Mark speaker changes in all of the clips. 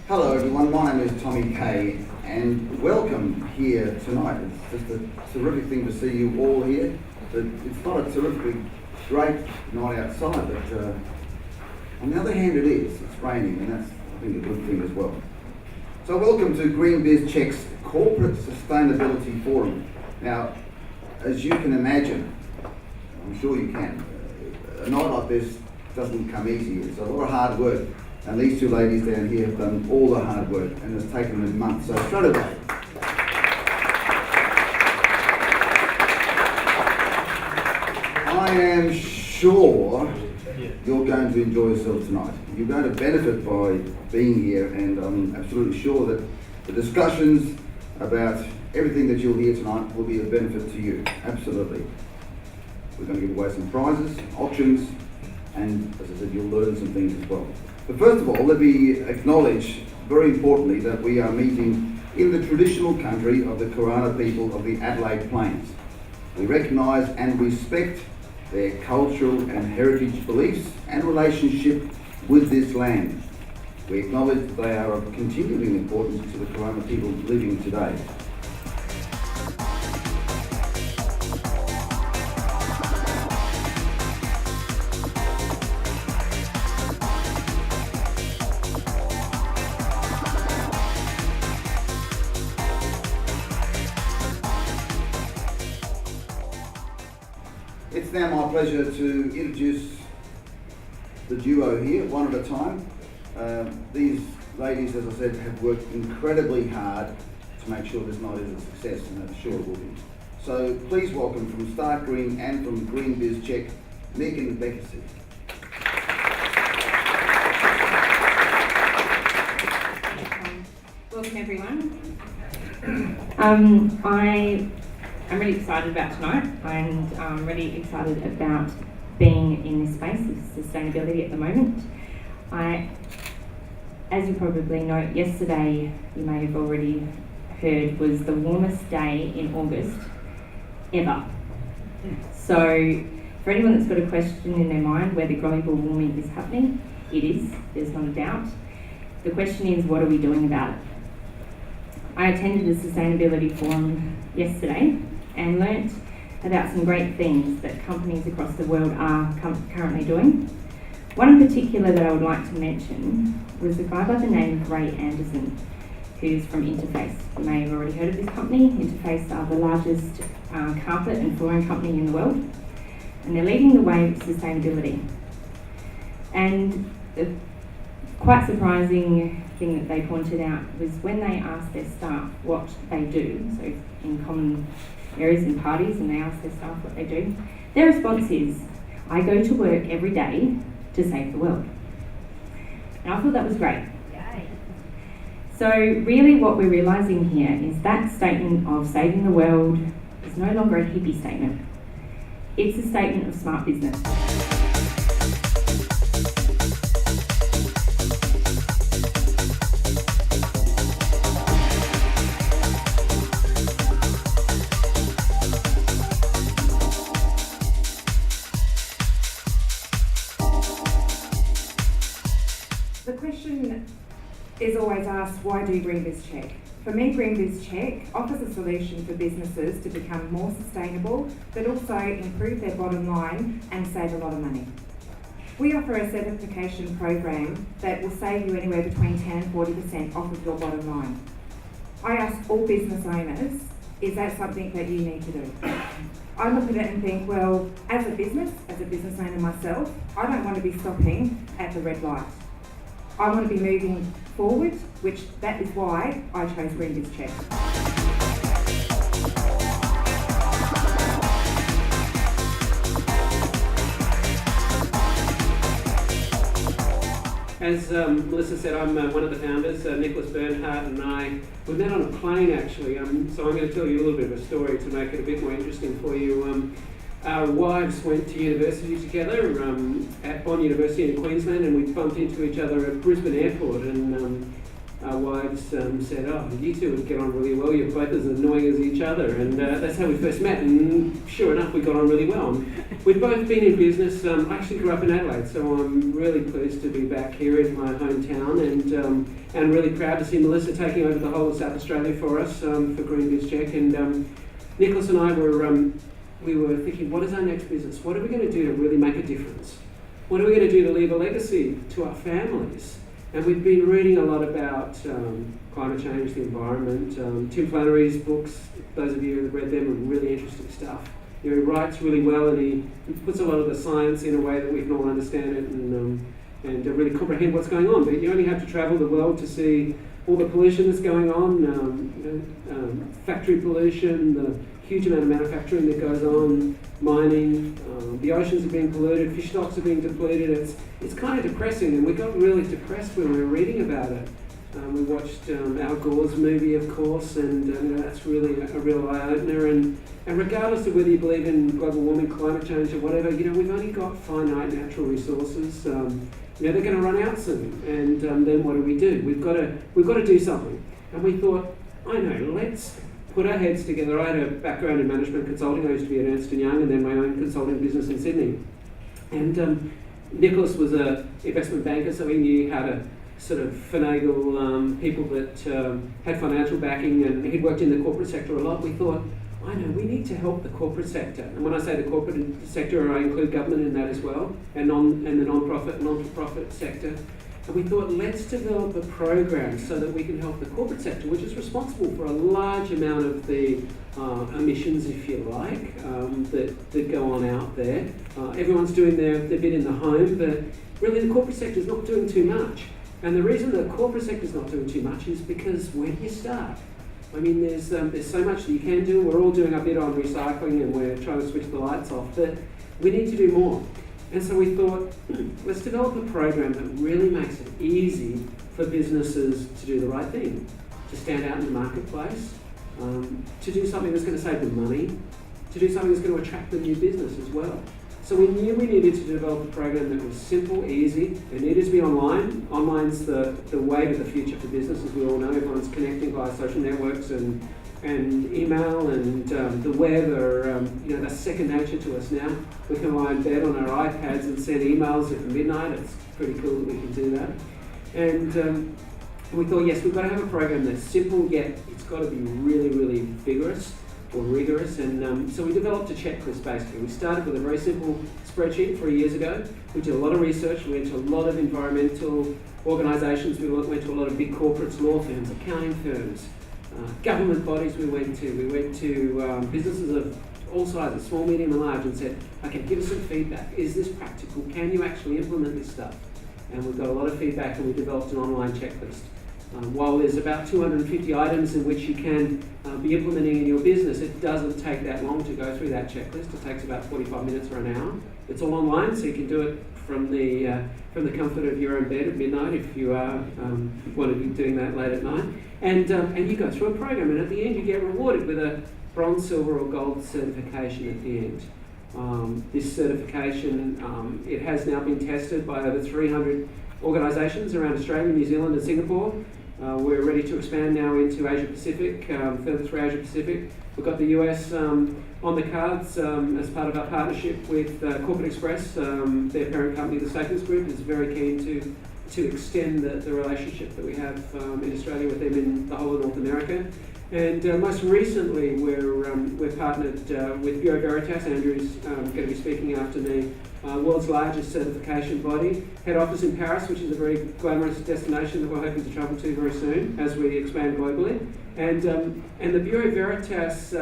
Speaker 1: Hello everyone, my name is Tommy Kay and welcome here tonight. It's just a terrific thing to see you all here. It's not a terrifically great night outside, but on the other hand it is. It's raining and that's, I think, a good thing as well. So welcome to GreenBizCheck's Corporate Sustainability Forum. Now, as you can imagine, I'm sure you can, a night like this doesn't come easy. It's a lot of hard work. And these two ladies down here have done all the hard work and it's taken them months. So straight away. I am sure you're going to enjoy yourselves tonight. You're going to benefit by being here, and I'm absolutely sure that the discussions about everything that you'll hear tonight will be of benefit to you. Absolutely. We're going to give away some prizes, auctions, and as I said, you'll learn some things as well. But first of all, let me acknowledge, very importantly, that we are meeting in the traditional country of the Kaurna people of the Adelaide Plains. We recognise and respect their cultural and heritage beliefs and relationship with this land. We acknowledge that they are of continuing importance to the Kaurna people living today. It's now my pleasure to introduce the duo here, one at a time. These ladies, as I said, have worked incredibly hard to make sure this night is a success, and I'm sure it will be. So please welcome from Stark Green and from GreenBizCheck, Nick and Becky.
Speaker 2: Welcome everyone. I'm really excited about tonight, and I'm really excited about being in this space of sustainability at the moment. As you probably know, yesterday, you may have already heard, was the warmest day in August ever. So for anyone that's got a question in their mind whether global warming is happening, it is, there's not a doubt. The question is, what are we doing about it? I attended a sustainability forum yesterday and learnt about some great things that companies across the world are currently doing. One in particular that I would like to mention was a guy by the name of Ray Anderson, who's from Interface. You may have already heard of this company. Interface are the largest carpet and flooring company in the world, and they're leading the way with sustainability. And the quite surprising thing that they pointed out was when they asked their staff what they do, so in common areas and parties, and they ask their staff what they do, their response is, I go to work every day to save the world. And I thought that was great. Yay. So really what we're realising here is that statement of saving the world is no longer a hippie statement. It's a statement of smart business.
Speaker 3: The question is always asked, why do GreenBizCheck? For me, GreenBizCheck offers a solution for businesses to become more sustainable, but also improve their bottom line and save a lot of money. We offer a certification program that will save you anywhere between 10 and 40% off of your bottom line. I ask all business owners, is that something that you need to do? I look at it and think, well, as a business owner myself, I don't want to be stopping at the red light. I want to be moving forward, which that is why I chose GreenBizCheck.
Speaker 4: As Melissa said, I'm one of the founders, Nicholas Bernhardt, and we met on a plane actually, so I'm going to tell you a little bit of a story to make it a bit more interesting for you. Our wives went to university together at Bond University in Queensland, and we bumped into each other at Brisbane Airport, and our wives said, oh, you two would get on really well, you're both as annoying as each other, and that's how we first met, and sure enough we got on really well. We've both been in business. I actually grew up in Adelaide, so I'm really pleased to be back here in my hometown, and really proud to see Melissa taking over the whole of South Australia for us for GreenBizCheck. And Nicholas and I we were thinking, what is our next business? What are we going to do to really make a difference? What are we going to do to leave a legacy to our families? And we've been reading a lot about climate change, the environment. Tim Flannery's books, those of you who have read them, are really interesting stuff. He writes really well, and he puts a lot of the science in a way that we can all understand it and really comprehend what's going on. But you only have to travel the world to see all the pollution that's going on, factory pollution, the huge amount of manufacturing that goes on, mining, the oceans are being polluted, fish stocks are being depleted. It's kind of depressing, and we got really depressed when we were reading about it. We watched Al Gore's movie, of course, and that's really a real eye-opener. And regardless of whether you believe in global warming, climate change, or whatever, we've only got finite natural resources. They're going to run out soon, and then what do? We've got to do something. And we thought, I know, let's put our heads together. I had a background in management consulting. I used to be at Ernst & Young, and then my own consulting business in Sydney. And Nicholas was an investment banker, so he knew how to sort of finagle people that had financial backing, and he'd worked in the corporate sector a lot. We thought, I know, we need to help the corporate sector. And when I say the corporate sector, I include government in that as well, and the non-profit, non-for-profit sector. And we thought, let's develop a program so that we can help the corporate sector, which is responsible for a large amount of the emissions, if you like, that go on out there. Everyone's doing their bit in the home, but really the corporate sector is not doing too much. And the reason the corporate sector is not doing too much is because where do you start? I mean, there's so much that you can do. We're all doing a bit on recycling, and we're trying to switch the lights off, but we need to do more. And so we thought, let's develop a program that really makes it easy for businesses to do the right thing, to stand out in the marketplace, to do something that's going to save them money, to do something that's going to attract them new business as well. So we knew we needed to develop a program that was simple, easy. It needed to be online. Online's the way to the future for business, as we all know. Everyone's connecting via social networks and email and the web are that's second nature to us now. We can lie in bed on our iPads and send emails at midnight. It's pretty cool that we can do that. And we thought, yes, we've got to have a program that's simple, yet it's got to be really, really vigorous or rigorous. And so we developed a checklist, basically. We started with a very simple spreadsheet 3 years ago. We did a lot of research. We went to a lot of environmental organisations. We went to a lot of big corporates, law firms, accounting firms, government bodies we went to. We went to businesses of all sizes, small, medium and large, and said, okay, give us some feedback. Is this practical? Can you actually implement this stuff? And we've got a lot of feedback, and we developed an online checklist. While there's about 250 items in which you can be implementing in your business, it doesn't take that long to go through that checklist. It takes about 45 minutes or an hour. It's all online, so you can do it from the comfort of your own bed at midnight if you want to be doing that late at night. And you go through a program, and at the end you get rewarded with a bronze, silver or gold certification at the end. This certification, it has now been tested by over 300 organisations around Australia, New Zealand and Singapore. We're ready to expand now into Asia Pacific, further through Asia Pacific. We've got the US on the cards as part of our partnership with Corporate Express. Their parent company, the Staples Group, is very keen to extend the relationship that we have in Australia with them in the whole of North America. And most recently, we're partnered with Bureau Veritas. Andrew's going to be speaking after me. World's largest certification body, head office in Paris, which is a very glamorous destination that we're hoping to travel to very soon as we expand globally. And the Bureau Veritas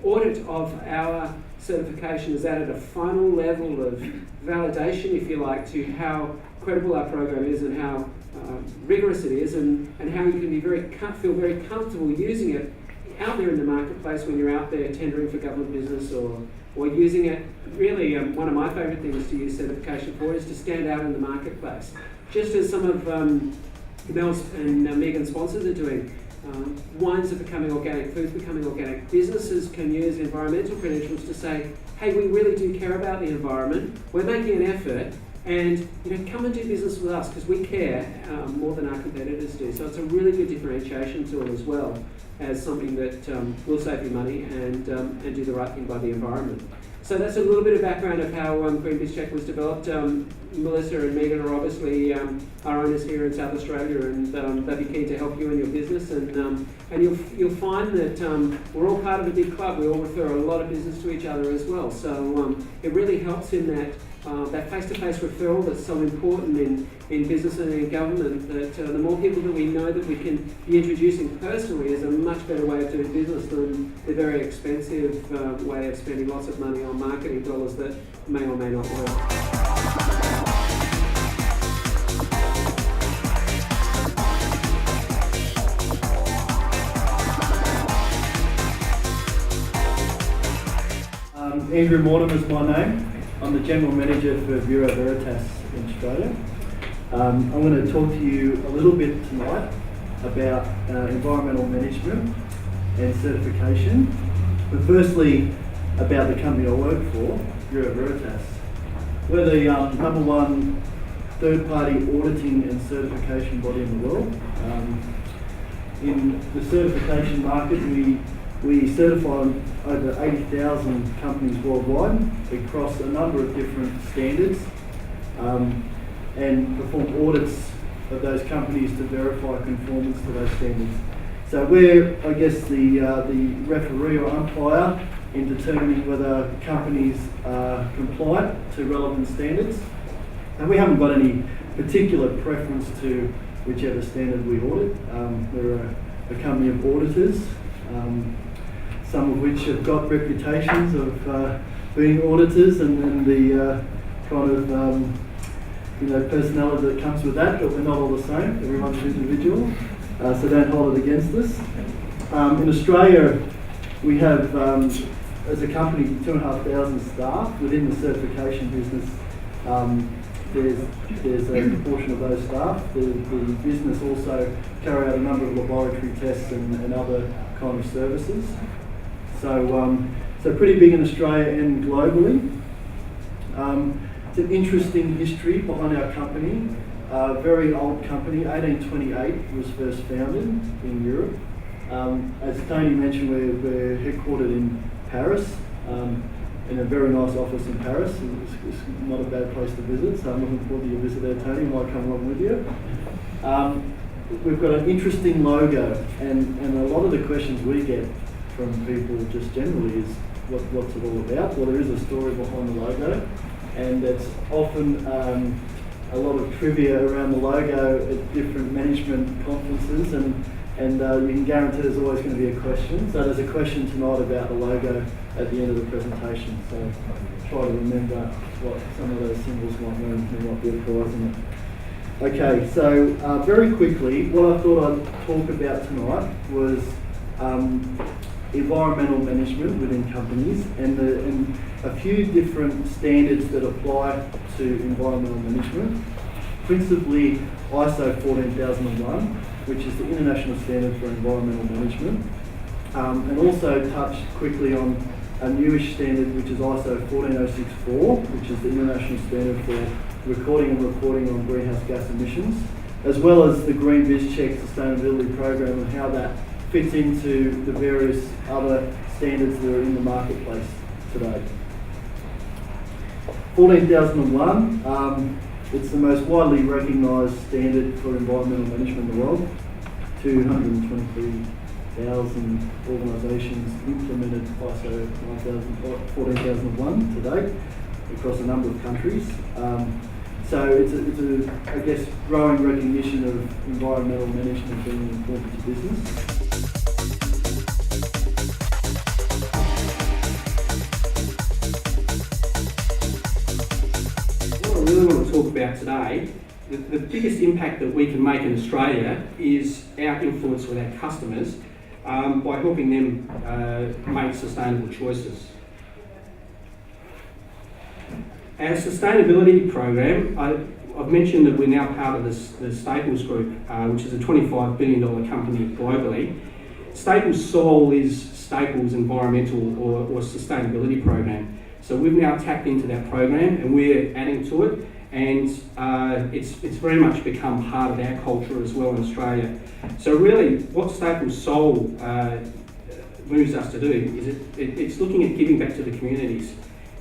Speaker 4: audit of our certification has added a final level of validation, if you like, to how credible our program is and how rigorous it is, and how you can be feel very comfortable using it out there in the marketplace when you're out there tendering for government business or using it. Really, one of my favourite things to use certification for is to stand out in the marketplace. Just as some of Mel's and Megan's sponsors are doing. Wines are becoming organic, food's becoming organic. Businesses can use environmental credentials to say, hey, we really do care about the environment. We're making an effort And come and do business with us because we care more than our competitors do. So it's a really good differentiation tool as well as something that will save you money and do the right thing by the environment. So that's a little bit of background of how GreenBizCheck was developed. Melissa and Megan are obviously our owners here in South Australia, and they'll be keen to help you in your business. And you'll find that we're all part of a big club. We all refer a lot of business to each other as well. So it really helps in that face-to-face referral that's so important in business and in government, that the more people that we know that we can be introducing personally is a much better way of doing business than the very expensive way of spending lots of money on marketing dollars that may or may not work.
Speaker 5: Andrew Mortimer is my name. I'm the General Manager for Bureau Veritas in Australia. I'm going to talk to you a little bit tonight about environmental management and certification. But firstly, about the company I work for, Bureau Veritas. We're the number one third-party auditing and certification body in the world. In the certification market, we certify over 80,000 companies worldwide across a number of different standards and perform audits of those companies to verify conformance to those standards. So we're, I guess, the referee or umpire in determining whether companies are compliant to relevant standards. And we haven't got any particular preference to whichever standard we audit. We're a company of auditors. Some of which have got reputations of being auditors and the kind of personality that comes with that, but we're not all the same. Everyone's individual, so don't hold it against us. In Australia, we have, as a company, 2,500 staff. Within the certification business, there's a proportion of those staff. The business also carry out a number of laboratory tests and other kind of services. So pretty big in Australia and globally. It's an interesting history behind our company. Very old company, 1828 was first founded in Europe. As Tony mentioned, we're headquartered in Paris, in a very nice office in Paris. It's not a bad place to visit, so I'm looking forward to your visit there, Tony. I might come along with you. We've got an interesting logo, and a lot of the questions we get from people just generally is what's it all about? Well, there is a story behind the logo, and it's often a lot of trivia around the logo at different management conferences, and you can guarantee there's always going to be a question. So there's a question tonight about the logo at the end of the presentation, so try to remember what some of those symbols might mean. There might be a prize in it. Okay, so very quickly, what I thought I'd talk about tonight was environmental management within companies and a few different standards that apply to environmental management. Principally ISO 14001, which is the international standard for environmental management, and also touch quickly on a newish standard which is ISO 14064, which is the international standard for recording and reporting on greenhouse gas emissions, as well as the GreenBizCheck sustainability program and how that fits into the various other standards that are in the marketplace today. 14001, it's the most widely recognised standard for environmental management in the world. 223,000 organisations implemented ISO 14001 to date across a number of countries. So it's a, I guess, growing recognition of environmental management being important to business.
Speaker 4: What I really want to talk about today, the biggest impact that we can make in Australia is our influence with our customers by helping them make sustainable choices. Our sustainability program, I've mentioned that we're now part of the Staples Group, which is a $25 billion company globally. Staples' soul is Staples' environmental or sustainability program. So we've now tapped into that program and we're adding to it. and it's very much become part of our culture as well in Australia. So really, what Staples Soul moves us to do is it's looking at giving back to the communities.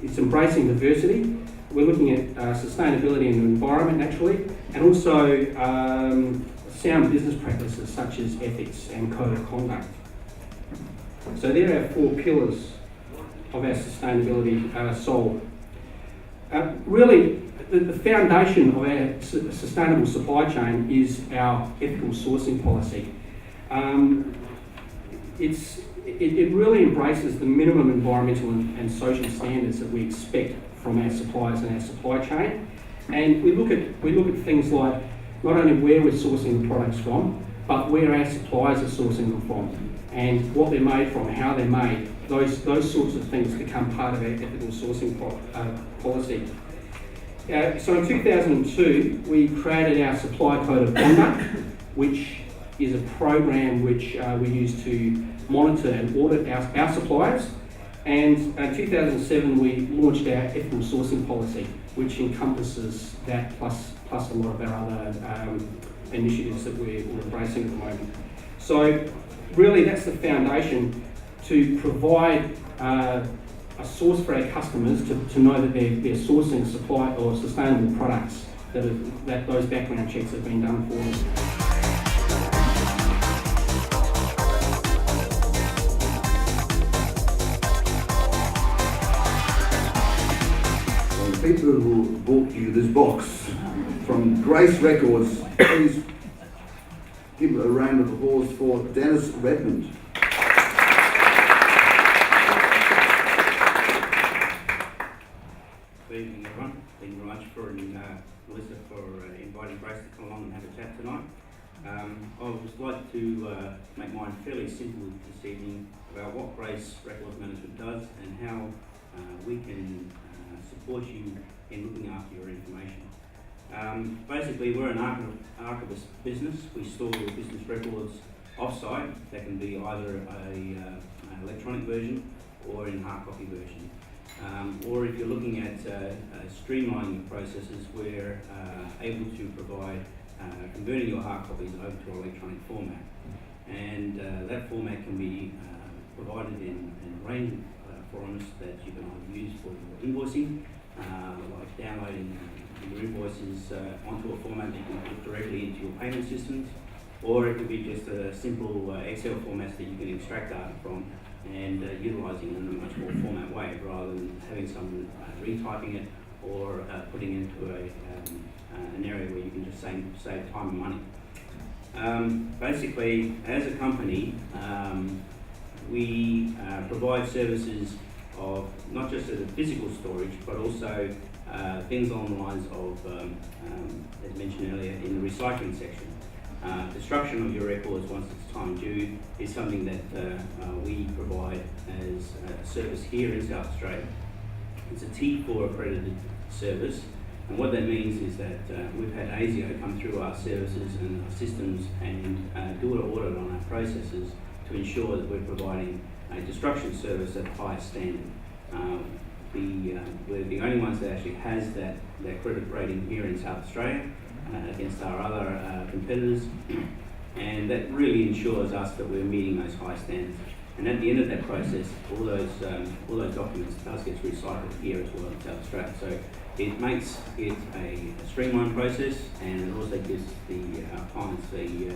Speaker 4: It's embracing diversity. We're looking at sustainability and the environment naturally, and also sound business practices such as ethics and code of conduct. So there are our 4 pillars of our sustainability soul. Really, the foundation of our sustainable supply chain is our ethical sourcing policy. It really embraces the minimum environmental and social standards that we expect from our suppliers and our supply chain. And we look at things like not only where we're sourcing the products from, but where our suppliers are sourcing them from, and what they're made from, how they're made. Those sorts of things become part of our ethical sourcing policy. So in 2002, we created our Supply Code of Conduct, which is a program which we use to monitor and audit our suppliers. And in 2007, we launched our ethical sourcing policy, which encompasses that plus a lot of our other initiatives that we're embracing at the moment. So really, that's the foundation to provide a source for our customers to know that they're sourcing supply or sustainable products, that those background checks have been done for them.
Speaker 1: People who bought you this box from Grace Records, please give a round of applause for Dennis Redmond.
Speaker 6: Good evening, everyone. Thank you very much Melissa for inviting Grace to come along and have a chat tonight. I would like to make mine fairly simple this evening about what Grace Records Management does and how we can support you in looking after your information. Basically, we're an archivist business. We store your business records off-site. That can be either an electronic version or in hard copy version. Or if you're looking at streamlining the processes, we're able to provide converting your hard copies over to electronic format. And that format can be provided in a range of forums that you can either use for your invoicing, like downloading your invoices onto a format that you can put directly into your payment systems, or it could be just a simple Excel format that you can extract data from and utilising it in a much more format way rather than having someone retyping it or putting it into an area where you can just save time and money. Basically, as a company, we provide services of not just the physical storage, but also things along the lines of, as mentioned earlier, in the recycling section. Destruction of your records once it's time due is something that we provide as a service here in South Australia. It's a T4 accredited service, and what that means is that we've had ASIO come through our services and our systems and do an audit on our processes to ensure that we're providing a destruction service at the highest standard. We're the only ones that actually has that credit rating here in South Australia against our other competitors, and that really ensures us that we're meeting those high standards. And at the end of that process, all those documents does get recycled here as well in South Australia. So it makes it a streamlined process, and it also gives the clients the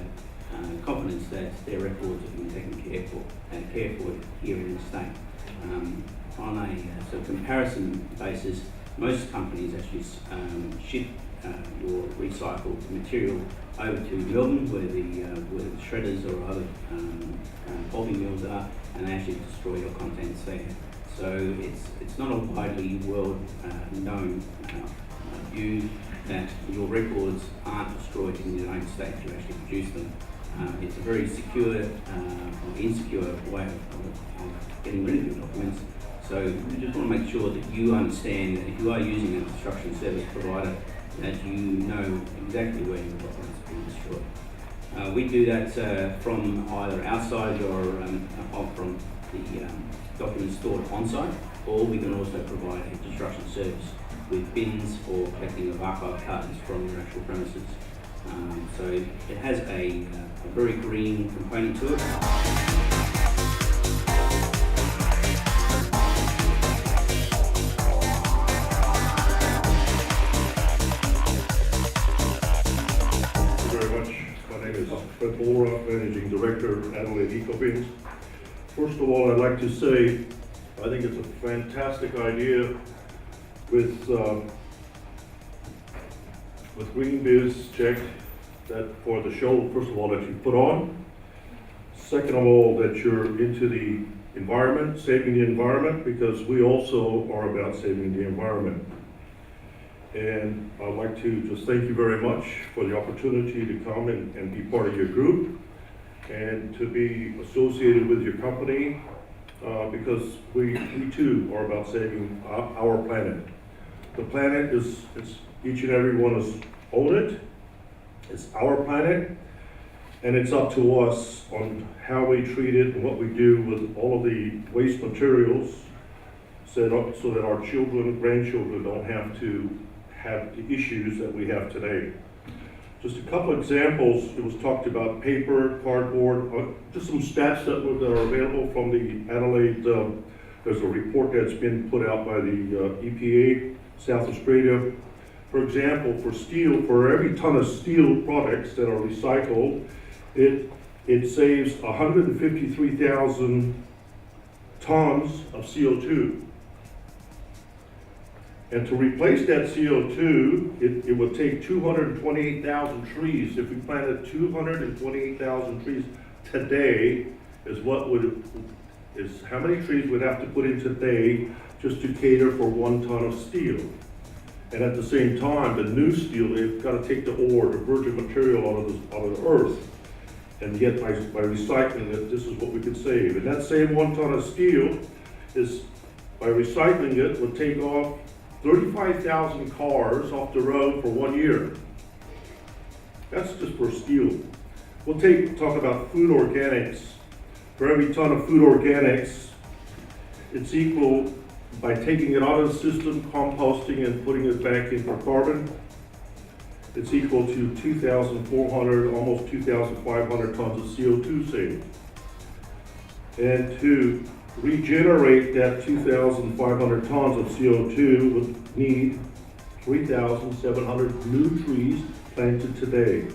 Speaker 6: confidence that their records are being taken care for here in the state. On a sort of comparison basis, most companies actually ship your recycled material over to Melbourne, where the shredders or other pulping mills are, and they actually destroy your contents there. So it's not a widely known view that your records aren't destroyed in the United States. You actually produce them. It's a very secure or insecure way of getting rid of your documents. So we just want to make sure that you understand that if you are using a destruction service provider, that you know exactly where your documents are being destroyed. We do that from either outside or from the documents stored on site, or we can also provide a destruction service with bins for collecting of archive cartons from your actual premises. So it has a very green component to it.
Speaker 7: Fred Bolrock, Managing Director, Adelaide Ecobins. First of all, I'd like to say I think it's a fantastic idea with GreenBizCheck that for the show, first of all, that you put on. Second of all, that you're into the environment, saving the environment, because we also are about saving the environment. And I'd like to just thank you very much for the opportunity to come and be part of your group and to be associated with your company because we too are about saving our planet. The planet is each and every one of us own it. It's our planet, and it's up to us on how we treat it and what we do with all of the waste materials so that our children and grandchildren don't have to have the issues that we have today. Just a couple examples. It was talked about paper, cardboard, just some stats that are available from the Adelaide. There's a report that's been put out by the EPA, South Australia. For example, for steel, for every ton of steel products that are recycled, it saves 153,000 tons of CO2. And to replace that CO2, it would take 228,000 trees. If we planted 228,000 trees today, is how many trees we'd have to put in today just to cater for 1 ton of steel. And at the same time, the new steel, they've got to take the ore, the virgin material out of the earth. And yet by recycling it, this is what we could save. And that same 1 ton of steel is, by recycling it, would take off 35,000 cars off the road for 1 year. That's just for steel. We'll talk about food organics. For every ton of food organics, it's equal, by taking it out of the system, composting and putting it back in for carbon, it's equal to 2,400, almost 2,500 tons of CO2 saved. And to regenerate that 2,500 tons of CO2 would need 3,700 new trees planted today.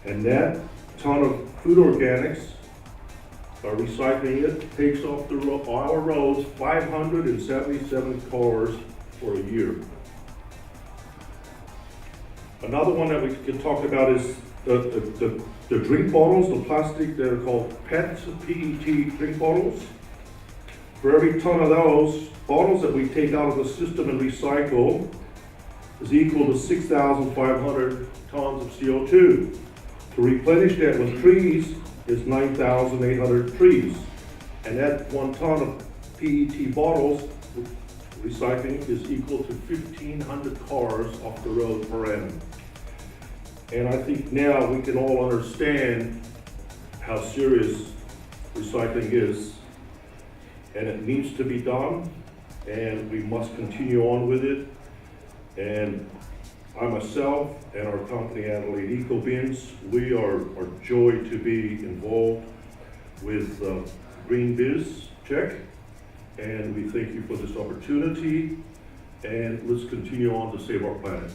Speaker 7: And that ton of food organics, by recycling it, takes off our roads 577 cars for a year. Another one that we could talk about is the drink bottles, the plastic that are called PET drink bottles. For every ton of those bottles that we take out of the system and recycle is equal to 6,500 tons of CO2. To replenish that with trees is 9,800 trees. And that 1 ton of PET bottles recycling is equal to 1,500 cars off the road per annum. And I think now we can all understand how serious recycling is, and it needs to be done, and we must continue on with it. And I myself and our company, Adelaide Ecobins, we are joyed to be involved with GreenBizCheck, and we thank you for this opportunity, and let's continue on to save our planet.